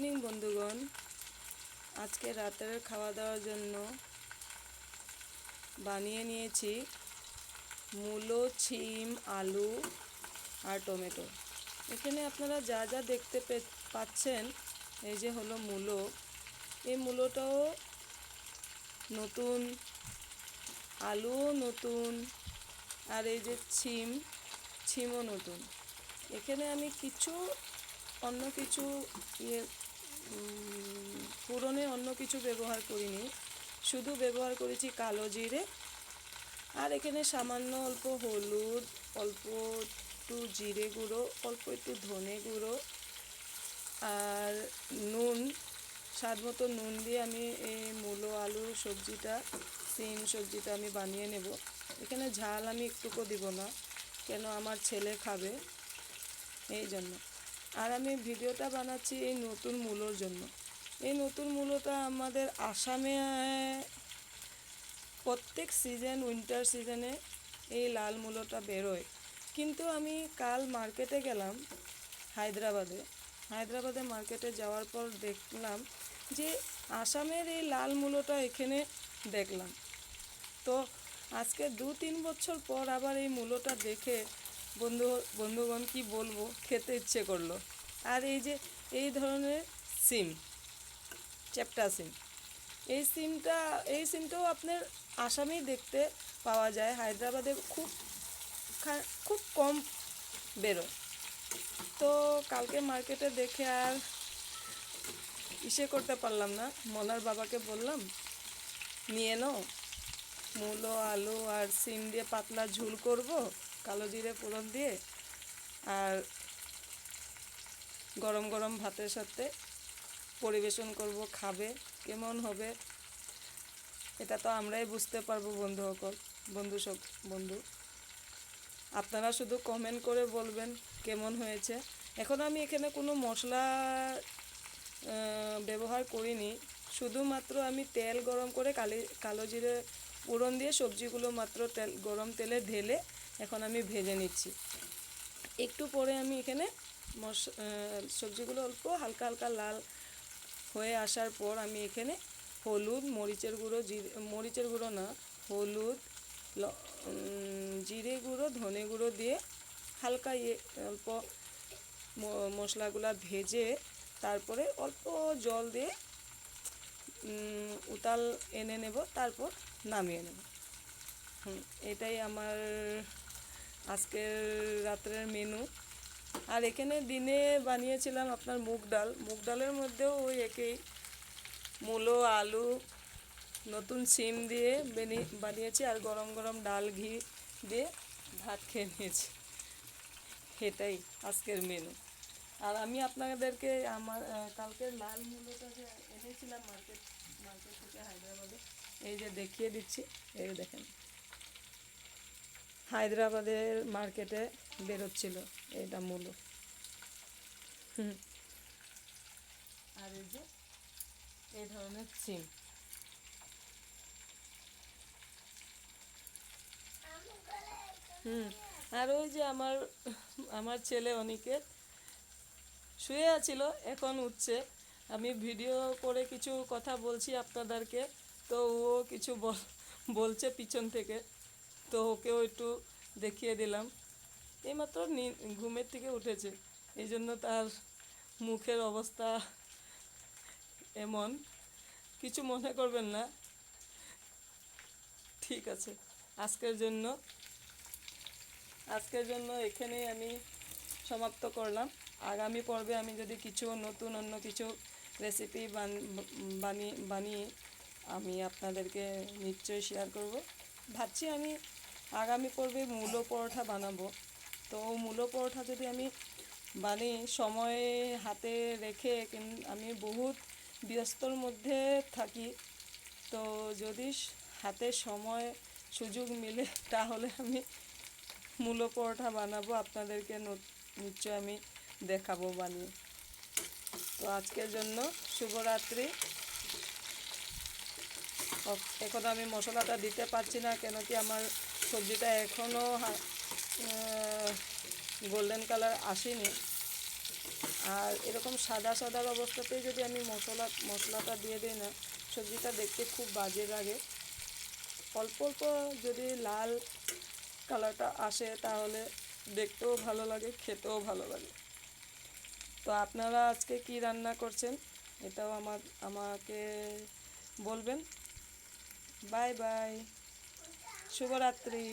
Evening বন্ধুগণ, আজকে রাতের খাওয়া দাওয়ার জন্য বানিয়ে নিয়েছি মূলো, শিম, আলু আর টমেটো। এখানে আপনারা যা যা দেখতে পাচ্ছেন, এই যে হলো মূলো। এই মূলোটাও নতুন, আলুও নতুন, আর এই যে শিমও নতুন। এখানে আমি অন্য কিছু পুরনে অন্য কিছু ব্যবহার করিনি, শুধু ব্যবহার করেছি কালো জিরে, আর এখানে সামান্য অল্প হলুদ, অল্প একটু জিরে গুঁড়ো, অল্প একটু ধনে গুঁড়ো আর নুন, স্বাদ মতো নুন দিয়ে আমি এই মূলো, আলু সবজিটা, শিম সবজিটা আমি বানিয়ে নেব। এখানে ঝাল আমি একটুকু দিব না, কেন আমার ছেলে খাবে এই জন্য। আর আমি ভিডিওটা বানাচ্ছি এই নতুন মূলোর জন্য। এই নতুন মূলোটা আমাদের আসামে প্রত্যেক উইন্টার সিজনে এই লাল মূলোটা বেরোয়। কিন্তু আমি কাল মার্কেটে গেলাম হায়দ্রাবাদে মার্কেটে যাওয়ার পর দেখলাম যে আসামের এই লাল মূলোটা এখানে দেখলাম। তো আজকে 2-3 বছর পর আবার এই মূলোটা দেখে বন্ধুগণ কি বলবো, খেতে ইচ্ছে করলো। আর এই যে এই ধরনের সিম, চ্যাপ্টা সিম, এই সিমটাও আপনার আসামেই দেখতে পাওয়া যায়। হায়দ্রাবাদে খুব কম বেরোয়। তো কালকে মার্কেটে দেখে আর করতে পারলাম না, মনার বাবাকে বললাম নিয়ে নাও, মূলো, আলু আর সিম দিয়ে পাতলা ঝোল করব কালো জিরে ফোড়ন দিয়ে, আর গরম গরম ভাতের সাথে পরিবেশন করব। খাবে কেমন হবে এটা তো আমরাই বুঝতে পারবো বন্ধু। আপনারা শুধু কমেন্ট করে বলবেন কেমন হয়েছে। এখন আমি এখানে কোনো মশলা ব্যবহার করিনি, শুধুমাত্র আমি তেল গরম করে কালো জিরে ফোড়ন দিয়ে সবজিগুলো মাত্র গরম তেলে ঢেলে এখন আমি ভেজে নিচ্ছি। একটু পরে আমি এখানে সবজিগুলো অল্প হালকা হালকা লাল হয়ে আসার পর আমি এখানে হলুদ, মরিচের গুঁড়ো না, হলুদ, জিরে গুঁড়ো, ধনে গুঁড়ো দিয়ে হালকা অল্প মশলাগুলা ভেজে তারপরে অল্প জল দিয়ে উতাল এনে নেব, তারপর নামিয়ে নেব। এটাই আমার আজকের রাত্রের মেনু। আর এখানে দিনে বানিয়েছিলাম আপনার মুগ ডালের মধ্যেও ওই একই মূলো, আলু, নতুন সিম দিয়ে বানিয়েছি, আর গরম গরম ডাল ঘি দিয়ে ভাত খেয়ে নিয়েছি। এটাই আজকের মেনু। আর আমি আপনাদেরকে আমার কালকের লাল মূলোটা যে এনেছিলাম মার্কেট থেকে হায়দ্রাবাদে, এই যে দেখিয়ে দিচ্ছি, এই দেখেন হায়দ্রাবাদের মার্কেটে বেরোচ্ছিল এটা মূলো। আর এই যে এই ধরনের সিম। আর ওই যে আমার ছেলে অনিকেত শুয়ে আছিল, এখন উঠছে। আমি ভিডিও করে কিছু কথা বলছি আপনাদেরকে, তো ও কিছু বলছে পিছন থেকে, তো ওকেও একটু দেখিয়ে দিলাম। এইমাত্র ঘুমের থেকে উঠেছে, এই জন্য তার মুখের অবস্থা এমন। কিছু মনে করবেন না, ঠিক আছে। আজকের জন্য এখানেই আমি সমাপ্ত করলাম। আগামী পর্বে আমি যদি অন্য কিছু রেসিপি বানিয়ে আমি আপনাদেরকে নিশ্চয়ই শেয়ার করব। ভাবছি আমি আগামী পর্বে মূলো পরোটা বানাবো। তো মূলো পরোটা যদি আমি বানিয়ে সময় হাতে রেখে, আমি বহুত ব্যস্তর মধ্যে থাকি, তো যদি হাতে সময় সুযোগ মিলে তাহলে আমি মূলো পরোটা বানাবো, আপনাদেরকে নিশ্চয় আমি দেখাবো বানিয়ে। তো আজকের জন্য শুভরাত্রি। এখন আমি মশলাটা দিতে পারছি না, কেন কি আমার সবজিটা এখনও গোল্ডেন কালার আসেনি। আর এরকম সাদা সাদার অবস্থাতেই যদি আমি মশলাটা দিয়ে দিই না, সবজিটা দেখতে খুব বাজে লাগে। অল্প অল্প যদি লাল কালারটা আসে তাহলে দেখতেও ভালো লাগে, খেতেও ভালো লাগে। তো আপনারা আজকে কি রান্না করছেন এটাও আমাকে বলবেন। বাই বাই, শুভরাত্রি।